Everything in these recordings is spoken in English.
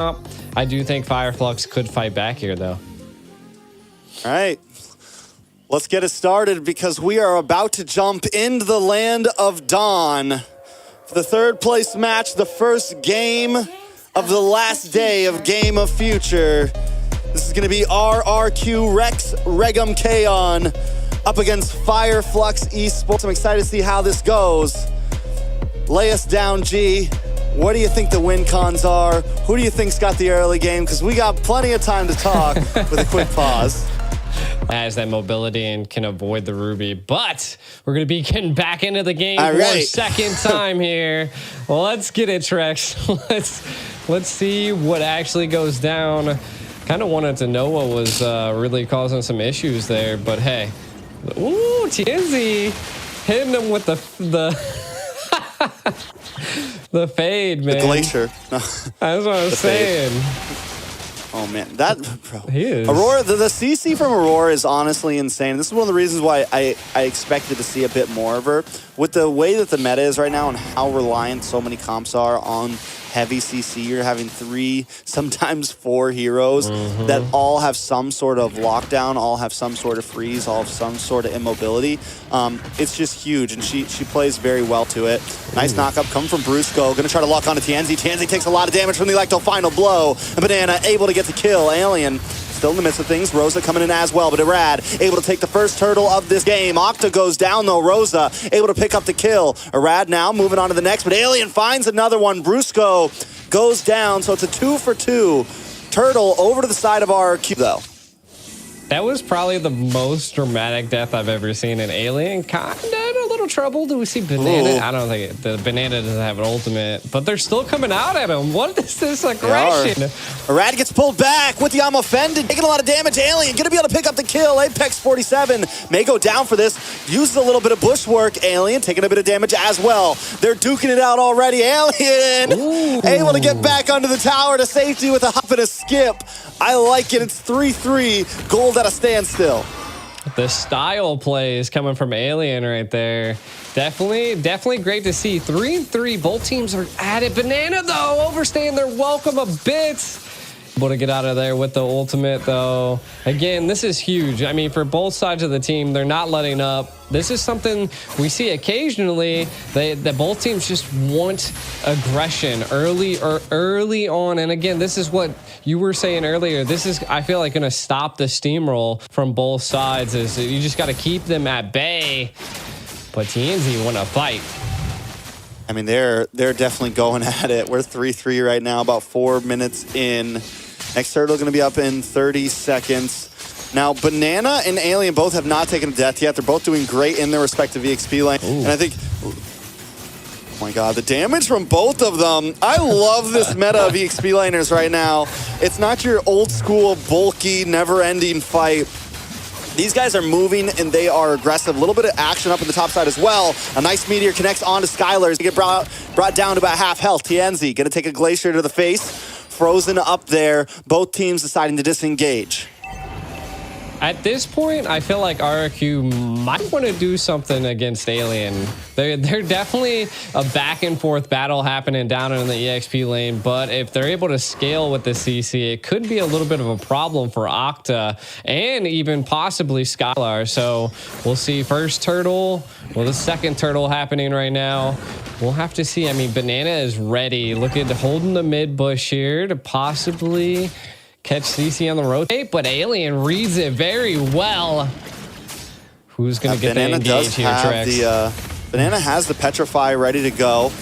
I do think FLUX could fight back here, though. All right. Let's get it started because we are about to jump into the land of Dawn for the third place match, the first game of the last day of Game of Future. This is going to be RRQ Rex Regum Kaon up against FLUX Esports. I'm excited to see how this goes. Lay us down, G. What do you think the win cons are? Who do you think's got the early game? Because we got plenty of time to talk with a quick pause. Has that mobility and can avoid the Ruby, but we're going to be getting back into the game for a second time here. Well, let's get it, Trex. Let's see what actually goes down. Kind of wanted to know what was really causing some issues there, but hey. Ooh, TNZ hitting him with the the fade, man. The glacier. That's what I was saying. Oh man, that bro. He is. Aurora, the CC from Aurora is honestly insane. This is one of the reasons why I expected to see a bit more of her. With the way that the meta is right now and how reliant so many comps are on heavy CC, you're having 3, sometimes 4 heroes that all have some sort of lockdown, all have some sort of freeze, all have some sort of immobility. It's just huge, and she plays very well to it. Nice knockup coming from Brusco. Gonna try to lock onto TNZ. TNZ takes a lot of damage from the Electo final blow. And Banana able to get the kill. Alien still in the midst of things. Rosa coming in as well, but Arad able to take the first turtle of this game. Octa goes down though. Rosa able to pick up the kill. Arad now moving on to the next, but Alien finds another one. Brusco goes down, so it's a 2 for 2. Turtle over to the side of RRQ though. That was probably the most dramatic death I've ever seen in Alien. Kinda in a little trouble. Do we see Banana? Ooh. I don't think the Banana doesn't have an ultimate, but they're still coming out at him. What is this aggression? Arad gets pulled back with the I'm offended, taking a lot of damage. Alien gonna be able to pick up the kill. Apex 47 may go down for this. Uses a little bit of bushwork. Alien taking a bit of damage as well. They're duking it out already. Alien able to get back onto the tower to safety with a hop and a skip. I like it. It's 3-3. Gold at a standstill. The style play is coming from Alien right there. Definitely great to see. 3-3. Both teams are at it. Banana, though, overstaying their welcome a bit. Able to get out of there with the ultimate, though. Again, this is huge. I mean, for both sides of the team, they're not letting up. This is something we see occasionally that both teams just want aggression early on. And again, this is what you were saying earlier. This is, I feel like, going to stop the steamroll from both sides. Is you just got to keep them at bay. But TNZ want to fight. I mean, they're definitely going at it. We're 3-3 right now, about 4 minutes in. Next turtle going to be up in 30 seconds. Now, Banana and Alien both have not taken a death yet. They're both doing great in their respective EXP lane. And I think, oh my God, the damage from both of them. I love this meta of EXP laners right now. It's not your old school, bulky, never-ending fight. These guys are moving and they are aggressive. A little bit of action up in the top side as well. A nice meteor connects onto Skylar. They get brought down to about half health. TNZ gonna take a glacier to the face. Frozen up there. Both teams deciding to disengage. At this point, I feel like RRQ might want to do something against Alien. They're definitely a back and forth battle happening down in the EXP lane, but if they're able to scale with the CC, it could be a little bit of a problem for Octa and even possibly Skylar. So we'll see first turtle. Well, the second turtle happening right now. We'll have to see. I mean, Banana is ready. Look at holding the mid bush here to possibly catch CC on the rotate, but Alien reads it very well. Who's going to get the engage here, Trex? Banana has the Petrify ready to go.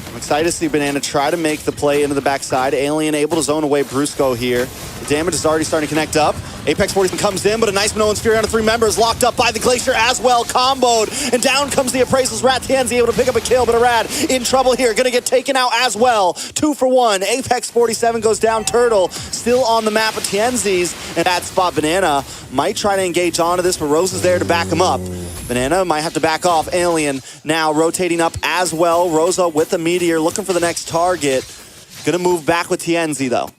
I'm excited to see Banana try to make the play into the backside. Alien able to zone away Brusco here. The damage is already starting to connect up. Apex 47 comes in, but a nice Minoan Sphere on 3 members, locked up by the Glacier as well, comboed, and down comes the Appraisal's Rat. TNZ able to pick up a kill, but Arad in trouble here, gonna get taken out as well. 2 for 1. Apex 47 goes down. Turtle still on the map of TNZ's, and that spot Banana might try to engage onto this, but Rose is there to back him up. Banana might have to back off. Alien now rotating up as well. Rosa with the meteor, looking for the next target. Gonna move back with TNZ though.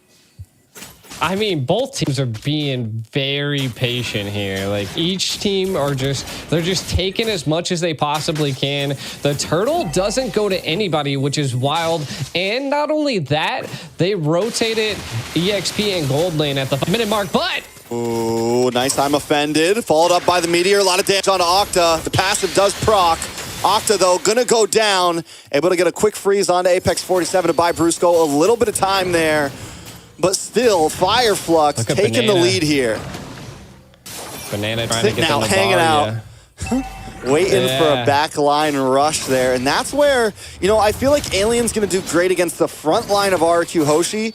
I mean, both teams are being very patient here. Like, each team they're just taking as much as they possibly can. The turtle doesn't go to anybody, which is wild. And not only that, they rotated EXP and gold lane at the 5-minute mark, but... Ooh, nice time offended. Followed up by the meteor. A lot of damage onto Octa. The passive does proc. Octa, though, gonna go down. Able to get a quick freeze onto Apex 47 to buy Brusco a little bit of time there. But still, FLUX taking the lead here. Banana trying to get now, hanging out. Waiting for a backline rush there. And that's where, you know, I feel like Alien's going to do great against the front line of RRQ HOSHI,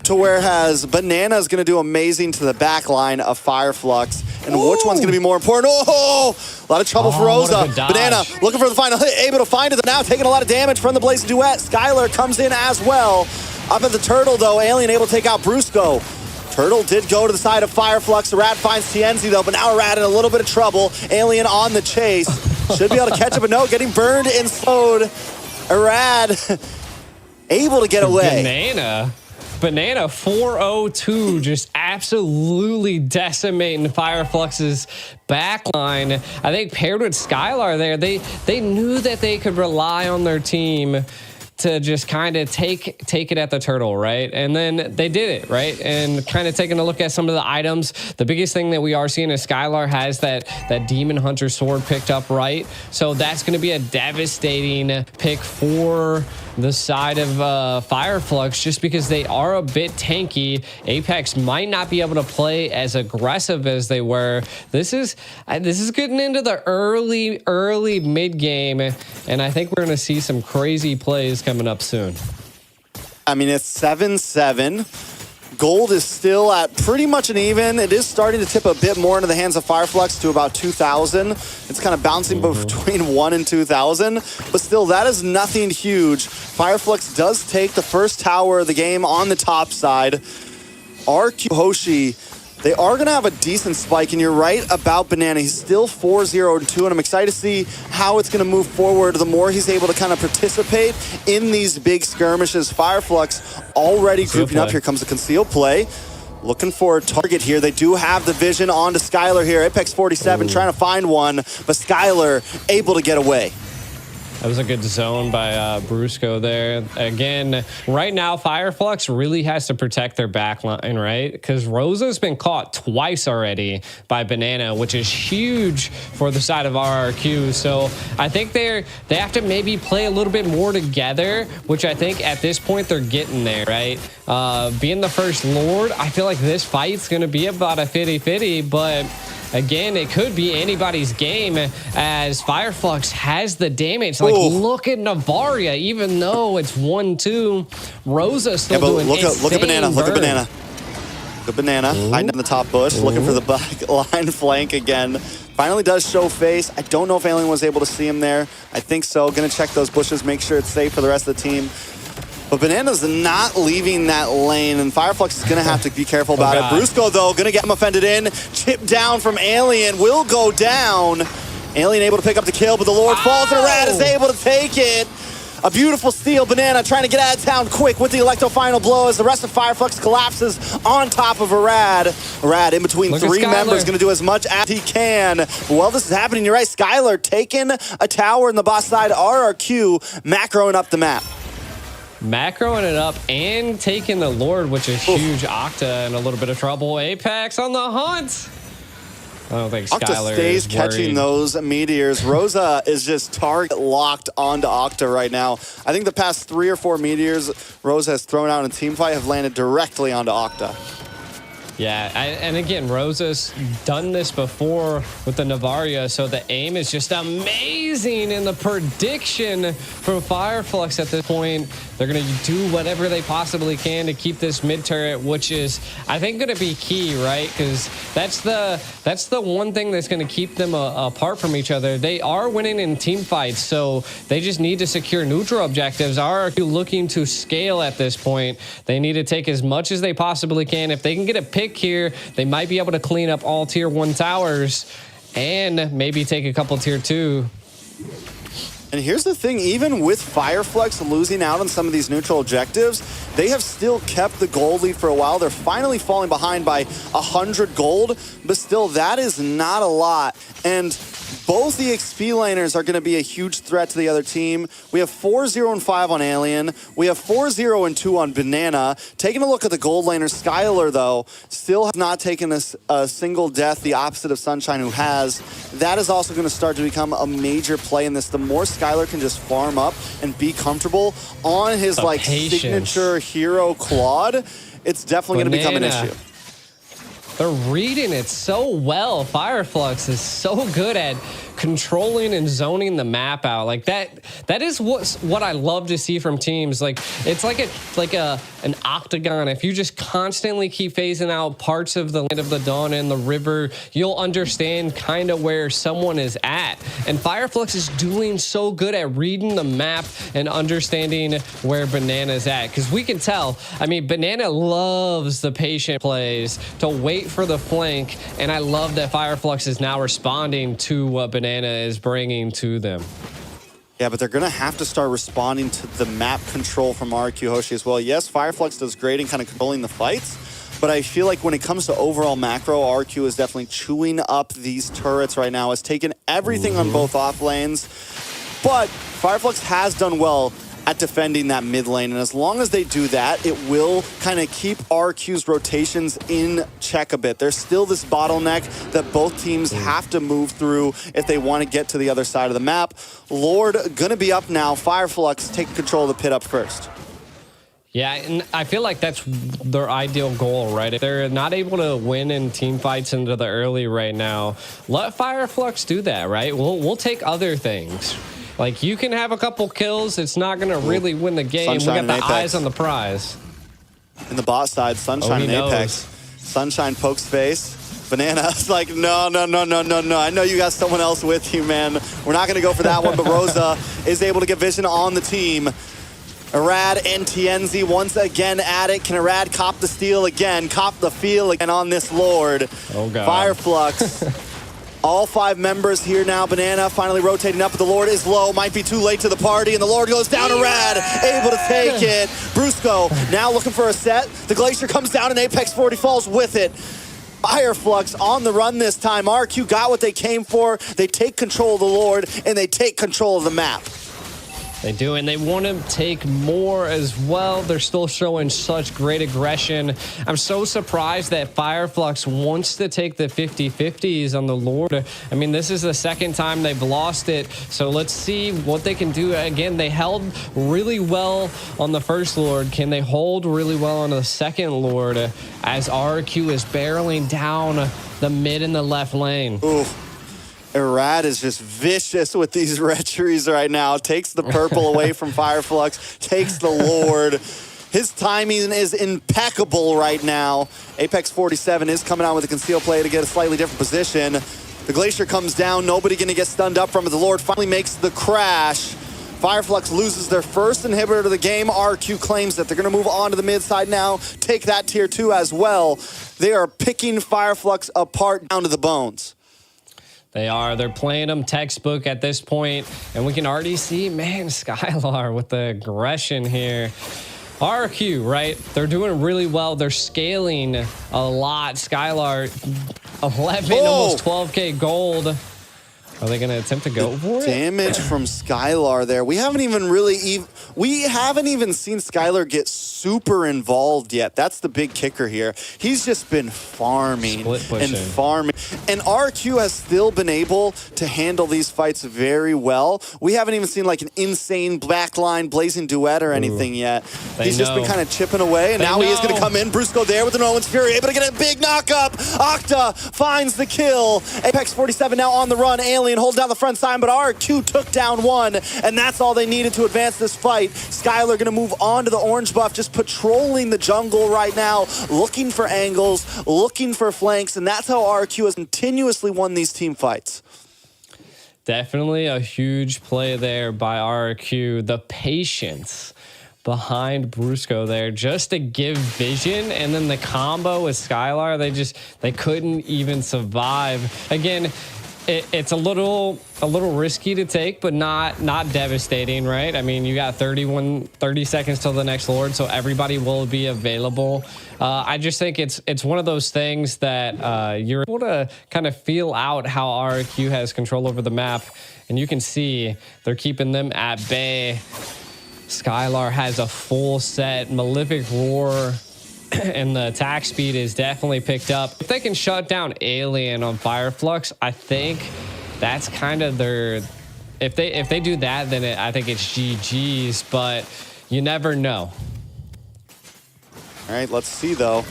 to whereas Banana is going to do amazing to the back line of FLUX. And which one's going to be more important? Oh, a lot of trouble for Rosa. Banana looking for the final hit, able to find it now, taking a lot of damage from the Blazing Duet. Skylar comes in as well. Up at the Turtle, though, Alien able to take out Brusco. Turtle did go to the side of FLUX. Arad finds Tienzi, though, but now Arad in a little bit of trouble. Alien on the chase. Should be able to catch up, but no, getting burned and slowed. Arad able to get away. Banana 402, just absolutely decimating FLUX's backline. I think paired with Skylar there, they knew that they could rely on their team to just kind of take it at the turtle, right? And then they did it, right? And kind of taking a look at some of the items. The biggest thing that we are seeing is Skylar has that Demon Hunter sword picked up, right? So that's going to be a devastating pick for the side of FLUX, just because they are a bit tanky. Apex might not be able to play as aggressive as they were. This is getting into the early mid game, and I think we're going to see some crazy plays coming up soon. I mean, it's 7-7. Gold is still at pretty much an even. It is starting to tip a bit more into the hands of FLUX to about 2,000. It's kind of bouncing between 1 and 2,000, but still, that is nothing huge. FLUX does take the first tower of the game on the top side. RRQ HOSHI, they are going to have a decent spike, and you're right about Banana. He's still 4-0-2, and I'm excited to see how it's going to move forward the more he's able to kind of participate in these big skirmishes. FLUX already grouping up. Here comes the concealed play. Looking for a target here. They do have the vision onto Skylar here. Apex 47 trying to find one, but Skylar able to get away. That was a good zone by Brusco there. Again, right now, FLUX really has to protect their back line, right? Because Rosa's been caught twice already by Banana, which is huge for the side of RRQ. So I think they have to maybe play a little bit more together, which I think at this point they're getting there, right? Being the first Lord, I feel like this fight's going to be about a 50-50, but again, it could be anybody's game as FLUX has the damage. Like, look at Navaria, even though it's 1-2, Rosa still doing look at Banana. Burn. Look at Banana. The Banana hiding in the top bush, looking for the back line flank again. Finally does show face. I don't know if Alien was able to see him there. I think so. Gonna check those bushes, make sure it's safe for the rest of the team. But Banana's not leaving that lane, and FLUX is going to have to be careful about it. Brusco, though, going to get him offended in. Chip down from Alien, will go down. Alien able to pick up the kill, but the Lord falls, and Arad is able to take it. A beautiful steal. Banana trying to get out of town quick with the Electro final blow as the rest of FLUX collapses on top of Arad. Arad in between three members, going to do as much as he can. While this is happening, you're right, Skylar taking a tower in the boss side. RRQ macroing up the map. Macroing it up and taking the Lord, which is huge. Octa in a little bit of trouble. Apex on the hunt. I don't think Skylar stays catching those meteors. Rosa is just target locked onto Octa right now. I think the past 3 or 4 meteors Rosa has thrown out in a team fight have landed directly onto Octa. Yeah, and again, Rosa's done this before with the Navaria, so the aim is just amazing, and the prediction from FLUX at this point, they're going to do whatever they possibly can to keep this mid turret, which is, I think, going to be key, right? Because that's the one thing that's going to keep them apart from each other. They are winning in team fights, so they just need to secure neutral objectives. RRQ looking to scale at this point. They need to take as much as they possibly can. If they can get a pick here, they might be able to clean up all tier 1 towers and maybe take a couple tier 2. And here's the thing, even with FireFlux losing out on some of these neutral objectives, they have still kept the gold lead for a while. They're finally falling behind by 100 gold, but still, that is not a lot. And both the XP laners are going to be a huge threat to the other team. We have 4-0 and 5 on Alien. We have 4-0 and 2 on Banana. Taking a look at the gold laner, Skylar, though, still has not taken a single death, the opposite of Sunshine, who has. That is also going to start to become a major play in this. The more Skylar can just farm up and be comfortable on his signature hero Claude, it's definitely going to become an issue. They're reading it so well. FireFlux is so good at controlling and zoning the map out. Like that is what I love to see from teams. Like it's like an octagon. If you just constantly keep phasing out parts of the Land of the Dawn and the river, you'll understand kind of where someone is at. And FireFlux is doing so good at reading the map and understanding where Banana's at. Because we can tell, I mean, Banana loves the patient plays to wait for the flank. And I love that FireFlux is now responding to what Banana is bringing to them. Yeah, but they're going to have to start responding to the map control from RRQ HOSHI as well. Yes, FireFlux does great in kind of controlling the fights, but I feel like when it comes to overall macro, RRQ is definitely chewing up these turrets right now. Has taken everything on both off lanes, but FireFlux has done well at defending that mid lane, and as long as they do that, it will kind of keep RQ's rotations in check a bit. There's still this bottleneck that both teams have to move through if they want to get to the other side of the map. Lord gonna be up now. FireFlux taking control of the pit up first. Yeah, and I feel like that's their ideal goal, right? If they're not able to win in team fights into the early right now, let FireFlux do that, right? We'll take other things. Like, you can have a couple kills. It's not going to really win the game. Sunshine, we got the Apex eyes on the prize. In the bot side, Sunshine and Apex. Sunshine pokes face. Banana's like, no. I know you got someone else with you, man. We're not going to go for that one, but Rosa is able to get vision on the team. Arad and Tienzi once again at it. Can Arad cop the steal again? Cop the feel again on this Lord. Oh, God. FireFlux. All 5 members here now. Banana finally rotating up, but the Lord is low. Might be too late to the party, and the Lord goes down to Rad, able to take it. Brusco now looking for a set. The Glacier comes down, and Apex 40 falls with it. FireFlux on the run this time. RQ got what they came for. They take control of the Lord, and they take control of the map. They do, and they want to take more as well. They're still showing such great aggression. I'm so surprised that FireFlux wants to take the 50-50s on the Lord. I mean, this is the second time they've lost it, so let's see what they can do. Again, they held really well on the first Lord. Can they hold really well on the second Lord as RQ is barreling down the mid and the left lane? Ooh. Arad is just vicious with these retries right now. Takes the purple away from FireFlux. Takes the Lord. His timing is impeccable right now. Apex 47 is coming out with a conceal play to get a slightly different position. The Glacier comes down. Nobody going to get stunned up from it. The Lord finally makes the crash. FireFlux loses their first inhibitor of the game. RQ claims that they're going to move on to the mid side now. Take that tier 2 as well. They are picking FireFlux apart down to the bones. They are. They're playing them textbook at this point, and we can already see, man, Skylar with the aggression here. RQ, right? They're doing really well. They're scaling a lot. Skylar, 11, almost 12K gold. Are they going to attempt to go for it? Damage from Skylar there. We haven't even seen Skylar get super involved yet. That's the big kicker here. He's just been farming and farming. And RQ has still been able to handle these fights very well. We haven't even seen like an insane backline blazing duet or anything yet. He's just been kind of chipping away, and now he is going to come in. Brusco there with the Nolan's Fury, able to get a big knock-up. Octa finds the kill. Apex 47 now on the run. Alien hold down the front side, but RQ took down one, and that's all they needed to advance this fight. Skylar going to move on to the orange buff, just patrolling the jungle right now, looking for angles, looking for flanks, and that's how RQ has continuously won these team fights. Definitely a huge play there by RRQ. The patience behind Brusco there just to give vision, and then the combo with Skylar, they couldn't even survive. Again, it's a little risky to take, but not devastating, right? I mean, you got 30 seconds till the next Lord, so everybody will be available. I just think it's one of those things that you're able to kind of feel out how RRQ has control over the map, and you can see they're keeping them at bay. Skylar has a full set, Malefic Roar, and the attack speed is definitely picked up. If they can shut down Alien on FireFlux, I think that's kind of their... If they do that, then I think it's GG's, but you never know. All right, let's see, though.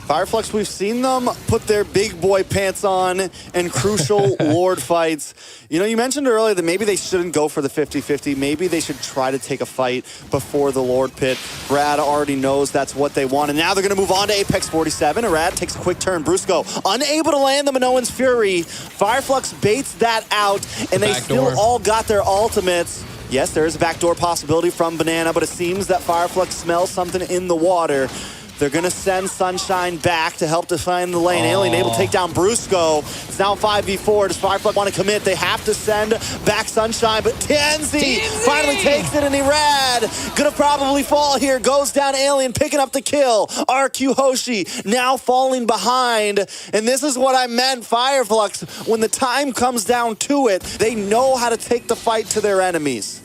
FireFlux, we've seen them put their big boy pants on in crucial Lord fights. You know, you mentioned earlier that maybe they shouldn't go for the 50-50. Maybe they should try to take a fight before the Lord pit. Brad already knows that's what they want. And now they're going to move on to Apex 47. Arad takes a quick turn. Brusco unable to land the Minoan's Fury. FireFlux baits that out, and they still all got their ultimates. Yes, there is a backdoor possibility from Banana, but it seems that FireFlux smells something in the water. They're going to send Sunshine back to help define the lane. Alien able to take down Brusco. It's now 5v4. Does FireFlux want to commit? They have to send back Sunshine, but Tianzi finally takes it, and Irad going to probably fall here. Goes down Alien, picking up the kill. RRQ Hoshi now falling behind, and this is what I meant, FireFlux. When the time comes down to it, they know how to take the fight to their enemies.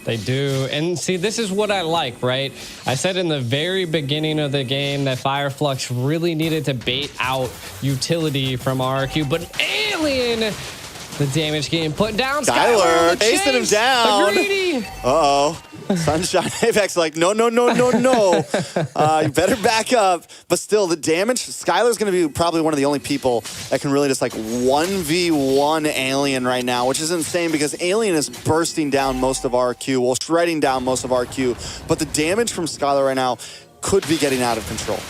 They do. And see, this is what I like, right? I said in the very beginning of the game that FireFlux really needed to bait out utility from RRQ, but Alien, the damage getting put down. Skylar chasing him down. Uh-oh. Sunshine Apex like, no. You better back up. But still, the damage, Skylar's going to be probably one of the only people that can really just like 1v1 Alien right now, which is insane because Alien is bursting down most of RRQ, well, shredding down most of RRQ. But the damage from Skylar right now could be getting out of control.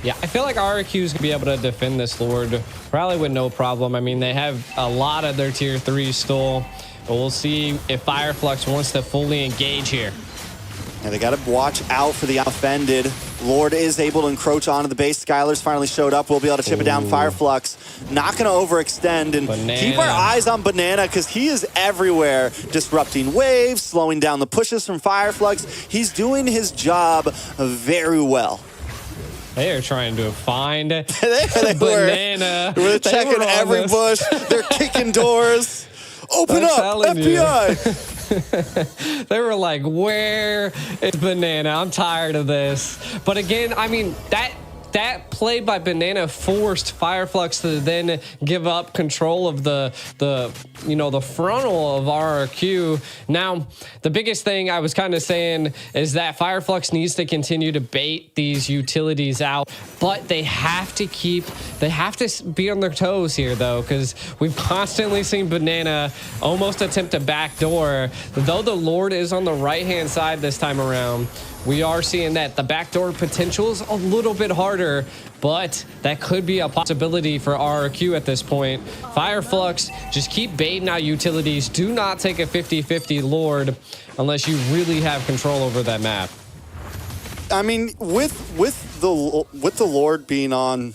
Yeah, I feel like RRQ is going to be able to defend this Lord probably with no problem. I mean, they have a lot of their tier 3 stole. But we'll see if FireFlux wants to fully engage here. And they got to watch out for the offended. Lord is able to encroach onto the base. Skylar's finally showed up. We'll be able to chip it down. FireFlux not going to overextend. And keep our eyes on Banana because he is everywhere. Disrupting waves, slowing down the pushes from FireFlux. He's doing his job very well. They are trying to find they Banana. We're checking every bush. They're kicking doors. Open up, FBI! They were like, where is Banana? I'm tired of this. But again, I mean, that play by Banana forced FireFlux to then give up control of the frontal of RRQ. Now, the biggest thing I was kind of saying is that FireFlux needs to continue to bait these utilities out, but they have to be on their toes here though, because we've constantly seen Banana almost attempt a backdoor. Though the Lord is on the right-hand side this time around, we are seeing that the backdoor potential is a little bit harder, but that could be a possibility for RRQ at this point. FireFlux, just keep baiting out utilities. Do not take a 50-50 Lord unless you really have control over that map. I mean, with the Lord being on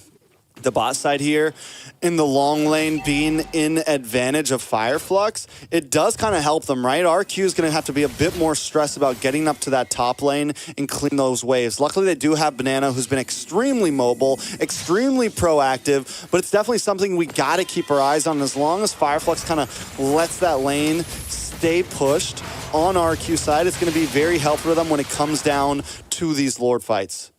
the bot side here, in the long lane being in advantage of FireFlux, it does kind of help them, right? RQ is going to have to be a bit more stressed about getting up to that top lane and clean those waves. Luckily, they do have Banana, who's been extremely mobile, extremely proactive, but it's definitely something we got to keep our eyes on. As long as FireFlux kind of lets that lane stay pushed on RQ side, it's going to be very helpful for them when it comes down to these Lord fights.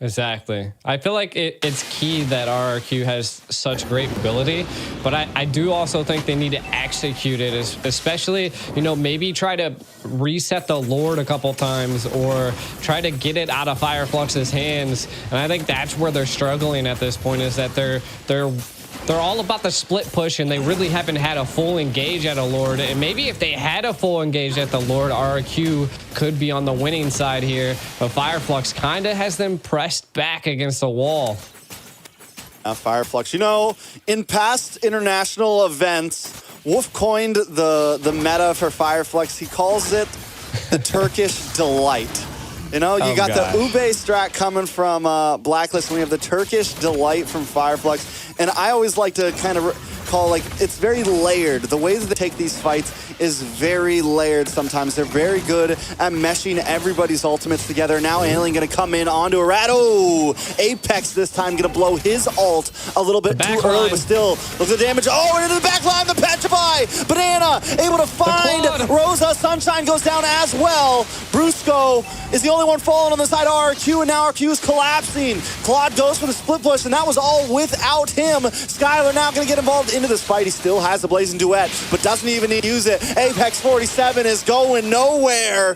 Exactly. I feel like it's key that RRQ has such great ability, but I do also think they need to execute it, especially, maybe try to reset the Lord a couple times or try to get it out of FireFlux's hands. And I think that's where they're struggling at this point, is that they're all about the split push, and they really haven't had a full engage at a Lord. And maybe if they had a full engage at the Lord, RRQ could be on the winning side here. But FireFlux kind of has them pressed back against the wall. FireFlux, in past international events, Wolf coined the meta for FireFlux. He calls it the Turkish delight. You got the Ube strat coming from Blacklist, and we have the Turkish delight from FireFlux. And I always like to kind of call, like, it's very layered. The way that they take these fights is very layered sometimes. They're very good at meshing everybody's ultimates together. Now Alien gonna come in onto a rat. Oh, Apex this time gonna blow his ult a little bit too early, but still, look at the damage. Oh, and into the back line, the Petrify! Banana able to find Rosa. Sunshine goes down as well. Brusco is the only one falling on the side of RRQ, and now RRQ is collapsing. Claude goes for the split push, and that was all without him. Skylar now gonna get involved into this fight. He still has the Blazing Duet, but doesn't even need to use it. Apex 47 is going nowhere.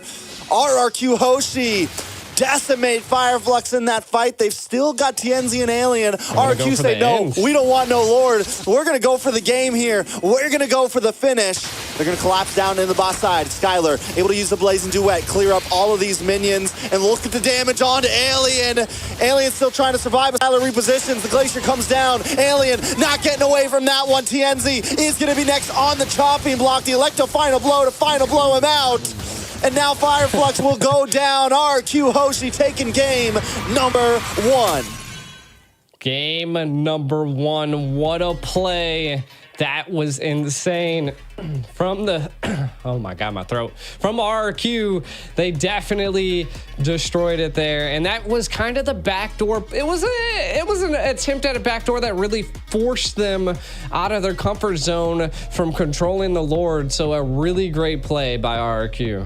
RRQ Hoshi decimate FLUX in that fight. They've still got TNZ and Alien. RRQ say, no, we don't want no Lord. We're going to go for the game here. We're going to go for the finish. They're going to collapse down in the boss side. Skylar able to use the Blazing Duet, clear up all of these minions, and look at the damage onto Alien. Alien still trying to survive, but Skylar repositions. The Glacier comes down. Alien not getting away from that one. TNZ is going to be next on the chopping block. The Electro final blow to final blow him out. And now FLUX will go down. RRQ Hoshi taking game number 1. Game number 1. What a play. That was insane. From the, oh my God, my throat. From RRQ, they definitely destroyed it there. And that was kind of the backdoor. It was an attempt at a backdoor that really forced them out of their comfort zone from controlling the Lord. So a really great play by RRQ.